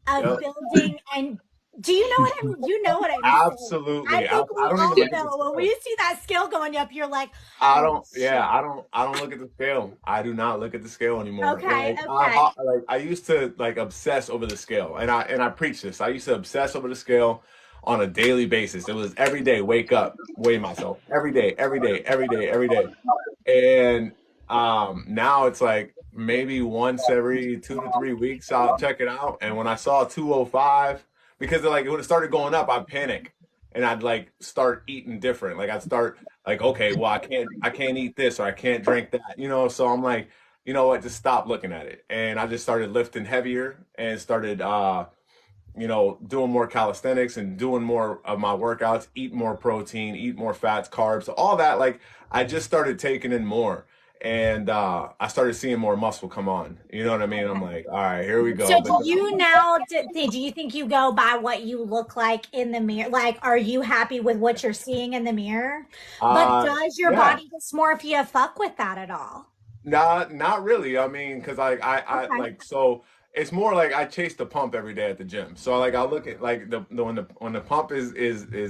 of Yep. building? And do you know what I mean? You know what I'm saying. I Absolutely. think I we don't even all look at the know when scale. we see that scale going up, you're like, I oh don't. Yeah, shit. I don't look at the scale. I do not look at the scale anymore. Okay, Like okay. like I used to like obsess over the scale, and I preach this. I used to obsess over the scale on a daily basis. It was every day. Wake up, weigh myself every day, every day, every day, every day. And now it's like maybe once every 2 to 3 weeks I'll check it out. And when I saw 205, because like when it started going up, I'd panic and I'd like start eating different. Like I'd start like, okay, well I can't eat this or I can't drink that, you know. So I'm like, you know what, just stop looking at it. And I just started lifting heavier and started you know, doing more calisthenics and doing more of my workouts, eat more protein, eat more fats, carbs, all that. Like I just started taking in more and I started seeing more muscle come on. You know what I mean? I'm like, all right, here we So go. do you now, do you think you go by what you look like in the mirror? Like, are you happy with what you're seeing in the mirror? But does your Yeah, body dysmorphia fuck with that at all? not really. I mean, because I Okay. like so it's more like I chase the pump every day at the gym. So like I look at like the when the pump is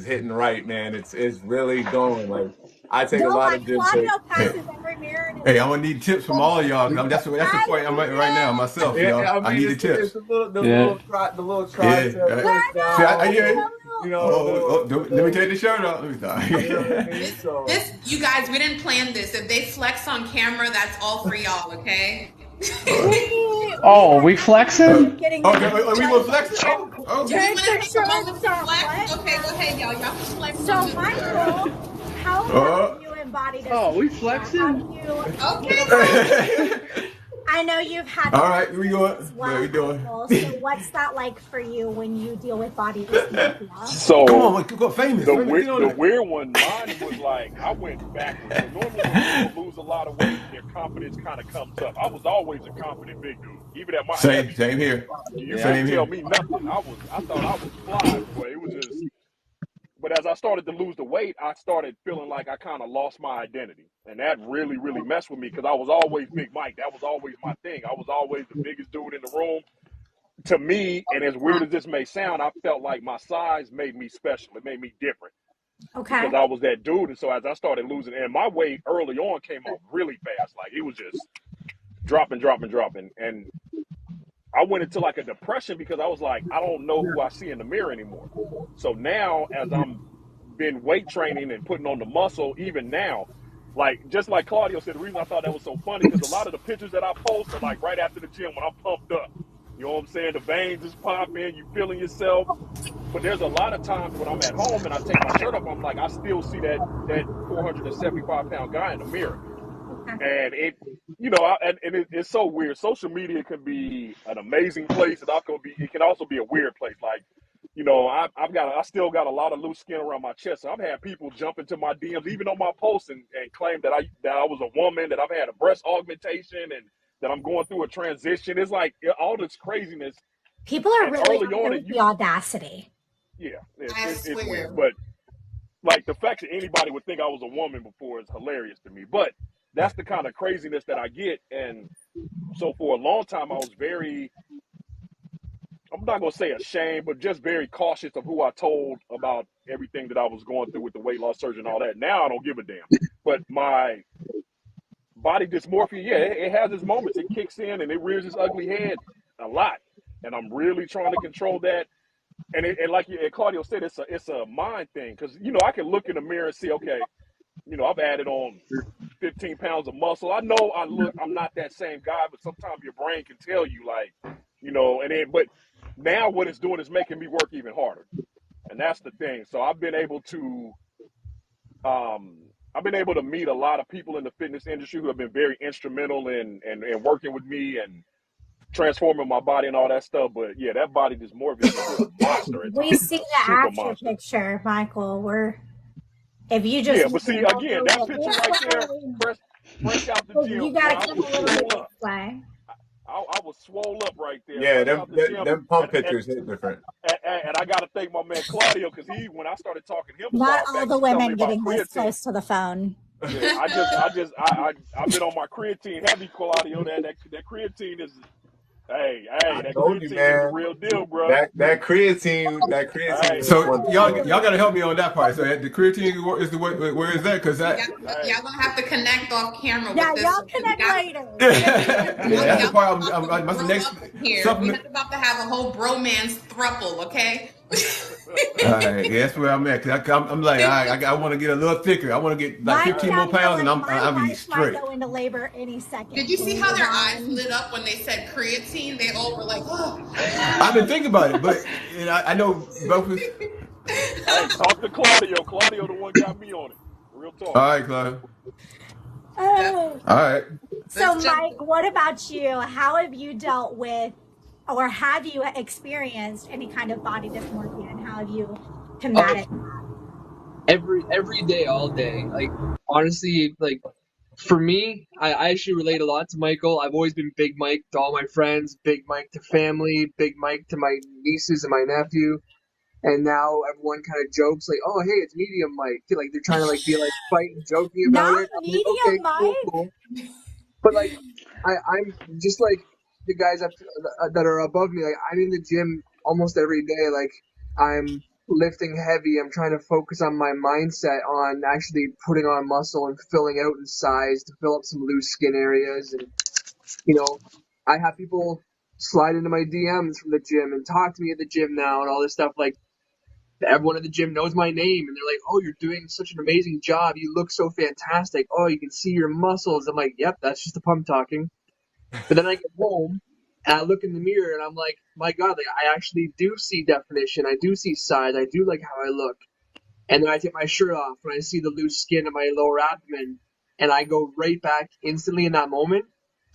hitting right, man, it's really going. Like I take a Don't lot like of gym Claudio shakes. Hey, passes every mirror and is hey, I'm like, gonna need tips from all of y'all. 'Cause that's the I point I'm at right now love myself, Yeah, y'all. I I mean need the it's tips. Yeah. the little Yeah. tricep I push See, I down, know. hear you. you know, Let me take the shirt off. Let me you know what I start. mean? So This, you guys, we didn't plan this. If they flex on camera, that's all for y'all, okay? Uh, We Oh, were we actually flexing? getting okay, ready to we tell gonna you flex it? to Do Oh. we take want to the take a moment shirts to off. flex? What Okay, go ahead, y'all. Y'all can flex on So, this. Michael, how have Oh. you embodied Oh, we dysmorphia? Have flexing? you, Okay, I know you've had All to right, here we face go. this as What we well, doing? Michael. So, what's that like for you when you deal with body dysmorphia? Come on, So go famous. Famous, get on the it. weird one, mine was like I went backwards. So normally when people lose a lot of weight, their confidence kind of comes up. I was always a confident big dude, even at my heaviest. Same here. You Yeah. couldn't Same tell here. me nothing. I thought I was fly, boy. It was just. But as I started to lose the weight, I started feeling like I kind of lost my identity, and that really, really messed with me because I was always Big Mike. That was always my thing. I was always the biggest dude in the room. To me, and as weird as this may sound, I felt like my size made me special. It made me different because Okay. I was that dude. And so as I started losing, and my weight early on came off really fast. Like it was just dropping, dropping, dropping. And I went into like a depression because I was like, I don't know who I see in the mirror anymore. So now as I'm been weight training and putting on the muscle, even now, like just like Claudio said, the reason I thought that was so funny because a lot of the pictures that I post are like right after the gym when I'm pumped up. You know what I'm saying? The veins is popping, you feeling yourself. But there's a lot of times when I'm at home and I take my shirt off, I'm like, I still see that 475-pound guy in the mirror, Okay. and it, you know, it's so weird. Social media can be an amazing place, and it can also be a weird place. Like, you know, I still got a lot of loose skin around my chest. So I've had people jump into my DMs, even on my posts, and claim that I was a woman, that I've had a breast augmentation, and that I'm going through a transition. It's like all this craziness. People are And really early out there on, with the audacity. yeah, I it's weird. swear. But like the fact that anybody would think I was a woman before is hilarious to me. But that's the kind of craziness that I get. And so for a long time, I was very, I'm not going to say ashamed, but just very cautious of who I told about everything that I was going through with the weight loss surgery and all that. Now I don't give a damn. But my body dysmorphia, yeah, it has its moments. It kicks in and it rears its ugly head a lot. And I'm really trying to control that. And like Claudio said, it's a mind thing because you know I can look in the mirror and see, okay, you know I've added on 15 pounds of muscle. I know I'm not that same guy, but sometimes your brain can tell you, like, but now what it's doing is making me work even harder. And that's the thing. So I've been able to meet a lot of people in the fitness industry who have been very instrumental in working with me and transforming my body and all that stuff. But yeah, that body dysmorphia can be a monster at times. We see the Super after monster. picture, Michael. If you just but see again, that picture right there, fresh out the gym. You gotta come a little bit this way. I was swole up right there. Yeah, them pump pictures hit different. And I got to thank my man Claudio, because when I started talking to him, not all the women getting this close to the phone. Yeah, I've been on my creatine heavy, Claudio. That creatine is, that creatine is the real deal, bro. That creatine. Hey. So y'all got to help me on that part. So the creatine is the where is that? Because that y'all gonna have to connect off camera. Yeah, with this. Y'all connect later. That's the part. My next supplement. We're about to have a whole bromance thruple, okay? All right, yeah, that's where I'm at. Cause I'm like, I want to get a little thicker. I want to get like 15 more pounds, and I'm be straight. Might go into labor any second. Did you see how their eyes lit up when they said creatine? They all were like, oh. I've been thinking about it, but I know both of us. Hey, talk to Claudio. Claudio, the one got me on it. Real talk. All right, Claudio. Oh. All right. So, Mike, what about you? How have you dealt with, or have you experienced any kind of body dysmorphia, and how have you combated that? Every day, all day. Like, honestly, like, for me, I actually relate a lot to Michael. I've always been Big Mike to all my friends, Big Mike to family, Big Mike to my nieces and my nephew. And now everyone kind of jokes like, "Oh, hey, it's Medium Mike." Like they're trying to be fighting, joking about it. Medium Mike. Cool. But I'm just like the guys that are above me. Like I'm in the gym almost every day. Like I'm lifting heavy. I'm trying to focus on my mindset on actually putting on muscle and filling out in size to fill up some loose skin areas. And I have people slide into my DMs from the gym and talk to me at the gym now and all this stuff. Like everyone at the gym knows my name and they're like, "Oh, you're doing such an amazing job. You look so fantastic. Oh, you can see your muscles." I'm like, "Yep, that's just the pump talking." But then I get home and I look in the mirror and I'm like, my God, like I actually do see definition. I do see size. I do like how I look. And then I take my shirt off and I see the loose skin of my lower abdomen and I go right back instantly in that moment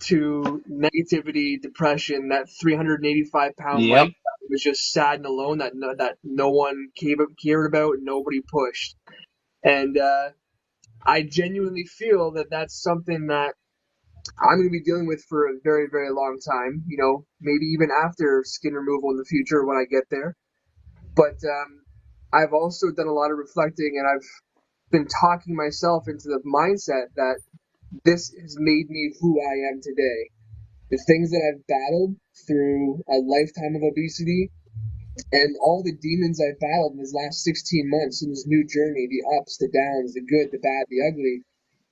to negativity, depression, that 385-pound Yep. Mike that was just sad and alone, that no one cared about, nobody pushed. And I genuinely feel that that's something that I'm going to be dealing with for a very, very long time, maybe even after skin removal in the future when I get there. But I've also done a lot of reflecting and I've been talking myself into the mindset that this has made me who I am today. The things that I've battled through a lifetime of obesity and all the demons I've battled in these last 16 months in this new journey, the ups, the downs, the good, the bad, the ugly,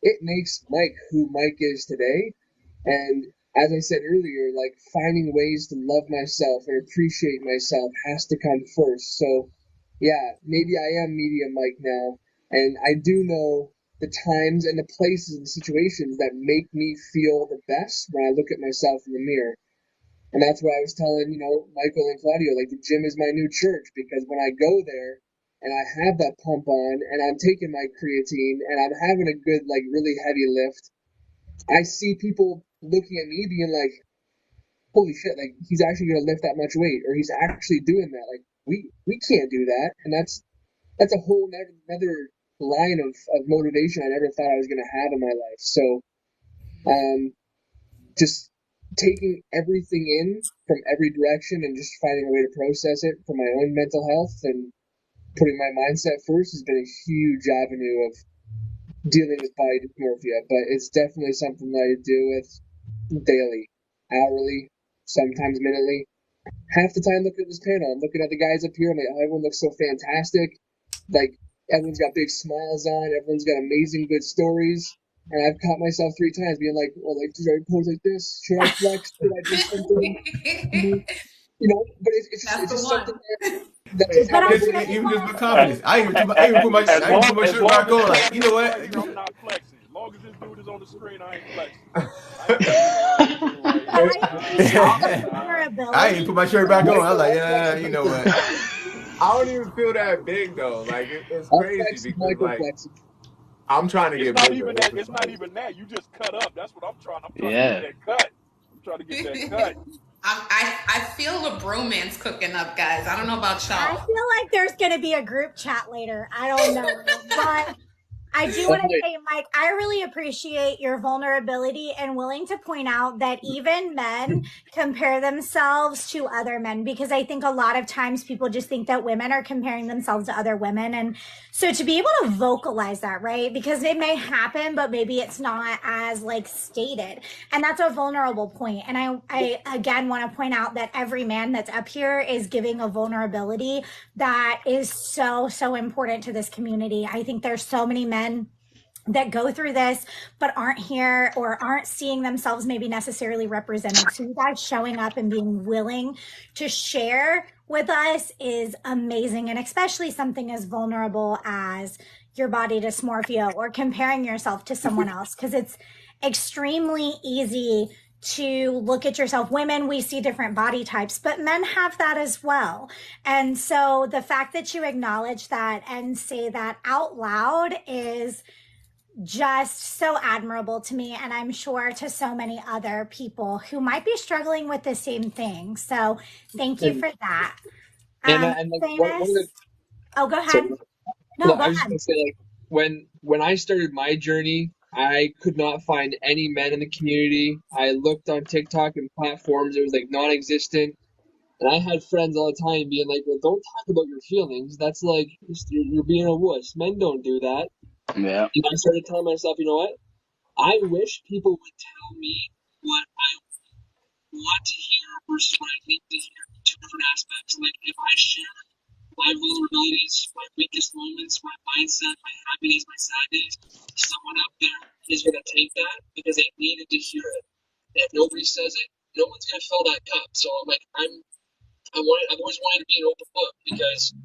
it makes Mike who Mike is today. And as I said earlier, like finding ways to love myself and appreciate myself has to come first. So yeah, maybe I am Medium Mike now. And I do know the times and the places and situations that make me feel the best when I look at myself in the mirror. And that's why I was telling, Michael and Claudio, like the gym is my new church, because when I go there and I have that pump on and I'm taking my creatine and I'm having a good, like really heavy lift, I see people looking at me being like, holy shit, like he's actually going to lift that much weight, or he's actually doing that. Like we can't do that. And that's a whole another line of motivation I never thought I was going to have in my life. So just taking everything in from every direction and just finding a way to process it for my own mental health and putting my mindset first has been a huge avenue of dealing with body dysmorphia. But it's definitely something that I deal with daily, hourly, sometimes minutely. Half the time looking at this panel, I'm looking at the guys up here, I'm like, oh, everyone looks so fantastic. Like, everyone's got big smiles on, everyone's got amazing good stories. And I've caught myself 3 times being like, well, like, should I pose like this? Should I flex? Should I do something? But it's just something that even just with confidence. I even put my shirt back on, like, you know what? I'm not flexing. As long as this dude is on the screen, I ain't flexing. I ain't put my shirt back on. I was like, yeah, you know what? I don't even feel that big though. Like it's crazy because like I'm trying to get bigger. It's not even that. You just cut up. That's what I'm trying. I'm trying to get that cut. I'm trying to get that cut. I feel a bromance cooking up, guys. I don't know about y'all. I feel like there's going to be a group chat later. I don't know. But I do want to say, Mike, I really appreciate your vulnerability and willing to point out that even men compare themselves to other men, because I think a lot of times people just think that women are comparing themselves to other women. And so to be able to vocalize that, right? Because it may happen, but maybe it's not as like stated. And that's a vulnerable point. And I again want to point out that every man that's up here is giving a vulnerability that is so, so important to this community. I think there's so many men that go through this but aren't here or aren't seeing themselves maybe necessarily represented. So you guys showing up and being willing to share with us is amazing, and especially something as vulnerable as your body dysmorphia or comparing yourself to someone else, because it's extremely easy to look at yourself. Women, we see different body types, but men have that as well. And so the fact that you acknowledge that and say that out loud is just so admirable to me, and I'm sure to so many other people who might be struggling with the same thing. So thank you for that. Oh, go ahead. No, I was just gonna say, like, when I started my journey, I could not find any men in the community. I looked on TikTok and platforms; it was like non-existent. And I had friends all the time being like, "Well, don't talk about your feelings. That's like you're being a wuss. Men don't do that." Yeah. And I started telling myself, you know what? I wish people would tell me what I want to hear versus what I need to hear. Two different aspects. Like if I share my vulnerabilities, my weakest moments, my mindset, my happy days, my sad days, someone up there is going to take that because they needed to hear it. And if nobody says it, no one's going to fill that cup. So like I've always wanted to be an open book because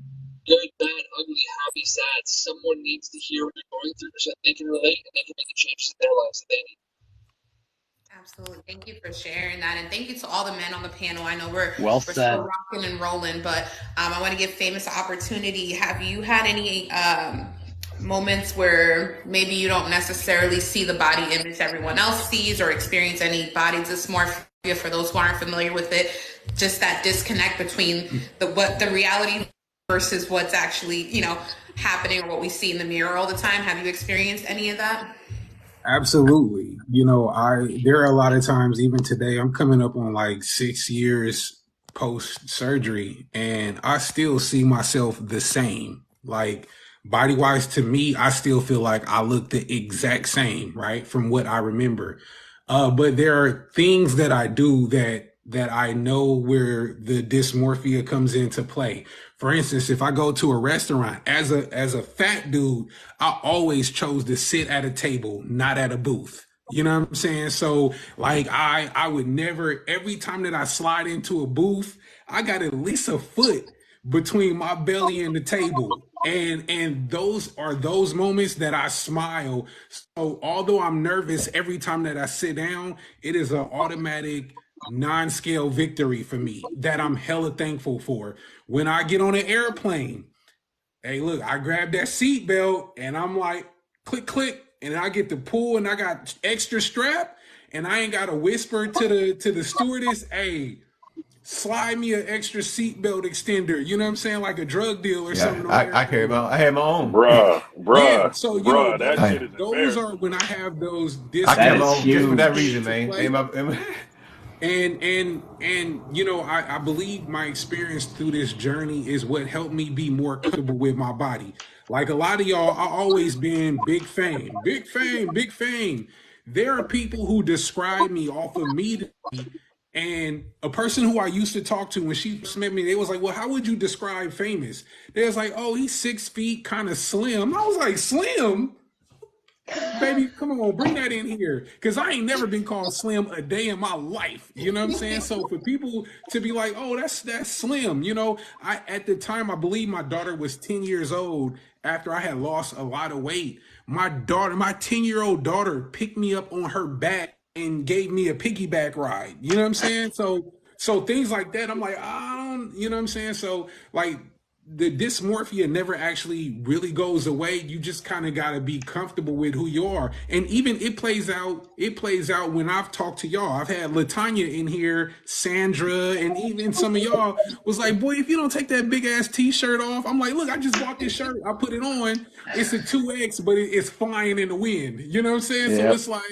good, bad, ugly, happy, sad, someone needs to hear what you're going through so that they can relate and they can make the changes in their lives that they need. Absolutely. Thank you for sharing that. And thank you to all the men on the panel. I know we're still rocking and rolling, but I want to give Famous an opportunity. Have you had any moments where maybe you don't necessarily see the body image everyone else sees or experience any body dysmorphia for those who aren't familiar with it? Just that disconnect between the reality versus what's actually, happening or what we see in the mirror all the time. Have you experienced any of that? Absolutely. There are a lot of times, even today, I'm coming up on like 6 years post surgery, and I still see myself the same. Like body wise, to me, I still feel like I look the exact same, right? From what I remember. But there are things that I do that I know where the dysmorphia comes into play. For instance, if I go to a restaurant as a fat dude, I always chose to sit at a table, not at a booth. You know what I'm saying? So like I would never, every time that I slide into a booth, I got at least a foot between my belly and the table. And those are those moments that I smile. So although I'm nervous every time that I sit down, it is an automatic non-scale victory for me that I'm hella thankful for. When I get on an airplane, hey, look, I grab that seat belt and I'm like, click, click, and I get to pull and I got extra strap and I ain't got to whisper to the stewardess, hey, slide me an extra seatbelt extender. You know what I'm saying? Like a drug deal or something. I carry I have my own. Bruh. Yeah, so that shit is those are when I have those. I carry my own just for that reason, man. And I believe my experience through this journey is what helped me be more comfortable with my body. Like a lot of y'all, I always been big fame. There are people who describe me off of me. And a person who I used to talk to when she first met me, they was like, well, how would you describe Famous? They was like, oh, he's 6 feet, kind of slim. I was like, slim? Baby, come on, bring that in here. Cause I ain't never been called slim a day in my life. You know what I'm saying? So for people to be like, oh, that's slim, I at the time I believe my daughter was 10 years old after I had lost a lot of weight. My 10-year-old daughter picked me up on her back and gave me a piggyback ride. You know what I'm saying? So things like that, I'm like, I don't, you know what I'm saying? So like the dysmorphia never actually really goes away. You just kind of got to be comfortable with who you are. And even it plays out when I've talked to y'all. I've had Latanya in here, Sandra, and even some of y'all was like, boy, if you don't take that big ass t-shirt off. I'm like, look, I just bought this shirt. I put it on. It's a 2X, but it's flying in the wind. You know what I'm saying? Yep. So it's like,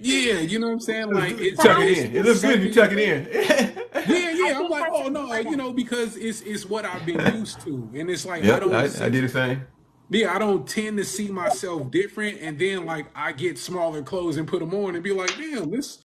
yeah, you know what I'm saying? Like it's tuck it in. It looks good if you tuck it in. Yeah. I'm like, oh no, because it's what I've been used to, and it's like Yep, I did the same. Yeah, I don't tend to see myself different, and then like I get smaller clothes and put them on and be like, damn, this